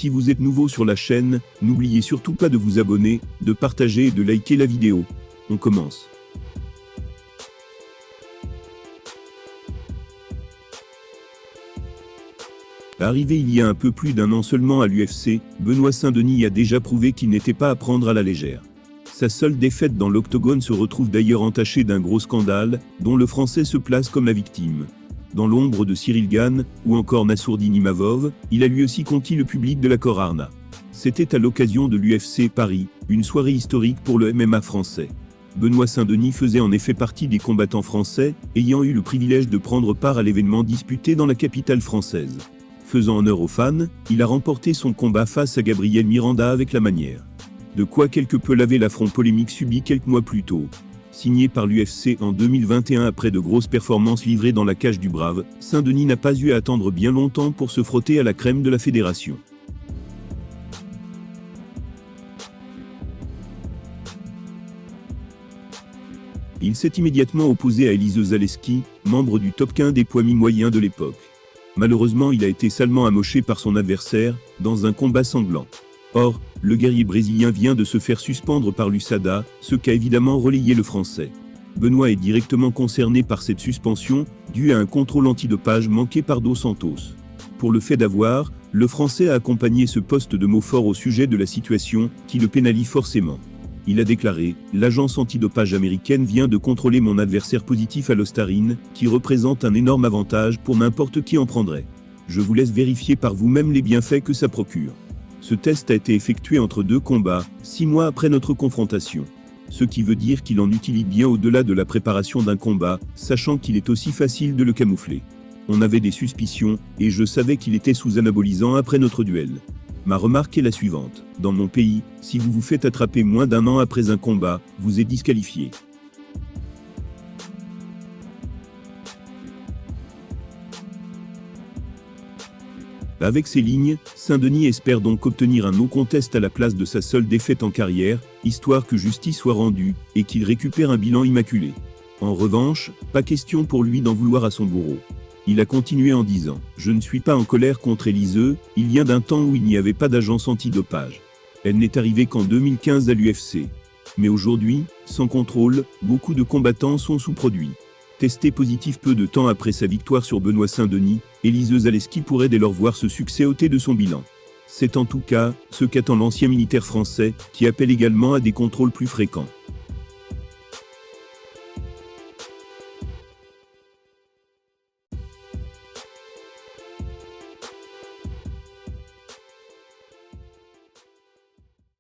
Si vous êtes nouveau sur la chaîne, n'oubliez surtout pas de vous abonner, de partager et de liker la vidéo. On commence. Arrivé il y a un peu plus d'un an seulement à l'UFC, Benoît Saint-Denis a déjà prouvé qu'il n'était pas à prendre à la légère. Sa seule défaite dans l'octogone se retrouve d'ailleurs entachée d'un gros scandale, dont le Français se place comme la victime. Dans l'ombre de Cyril Gane, ou encore Nassourdine Imavov, il a lui aussi conquis le public de la Corarna. C'était à l'occasion de l'UFC Paris, une soirée historique pour le MMA français. Benoît Saint-Denis faisait en effet partie des combattants français, ayant eu le privilège de prendre part à l'événement disputé dans la capitale française. Faisant honneur aux fans, il a remporté son combat face à Gabriel Miranda avec la manière. De quoi quelque peu laver l'affront polémique subi quelques mois plus tôt. Signé par l'UFC en 2021 après de grosses performances livrées dans la cage du Brave, Saint-Denis n'a pas eu à attendre bien longtemps pour se frotter à la crème de la fédération. Il s'est immédiatement opposé à Elise Zaleski, membre du top 15 des poids mi-moyens de l'époque. Malheureusement, il a été salement amoché par son adversaire, dans un combat sanglant. Or, le guerrier brésilien vient de se faire suspendre par l'USADA, ce qu'a évidemment relayé le Français. Benoît est directement concerné par cette suspension, due à un contrôle antidopage manqué par Dos Santos. Pour le fait d'avoir, le Français a accompagné ce poste de mots forts au sujet de la situation, qui le pénalise forcément. Il a déclaré « L'agence antidopage américaine vient de contrôler mon adversaire positif à l'ostarine, qui représente un énorme avantage pour n'importe qui en prendrait. Je vous laisse vérifier par vous-même les bienfaits que ça procure. » Ce test a été effectué entre 2 combats, 6 mois après notre confrontation. Ce qui veut dire qu'il en utilise bien au-delà de la préparation d'un combat, sachant qu'il est aussi facile de le camoufler. On avait des suspicions, et je savais qu'il était sous anabolisant après notre duel. Ma remarque est la suivante. Dans mon pays, si vous vous faites attraper moins d'un an après un combat, vous êtes disqualifié. Avec ces lignes, Saint-Denis espère donc obtenir un no contest à la place de sa seule défaite en carrière, histoire que justice soit rendue, et qu'il récupère un bilan immaculé. En revanche, pas question pour lui d'en vouloir à son bourreau. Il a continué en disant « Je ne suis pas en colère contre Elise, il vient d'un temps où il n'y avait pas d'agence antidopage. Elle n'est arrivée qu'en 2015 à l'UFC. Mais aujourd'hui, sans contrôle, beaucoup de combattants sont sous-produits. » Testé positif peu de temps après sa victoire sur Benoît Saint-Denis, Elise Zaleski pourrait dès lors voir ce succès ôté de son bilan. C'est en tout cas ce qu'attend l'ancien militaire français, qui appelle également à des contrôles plus fréquents.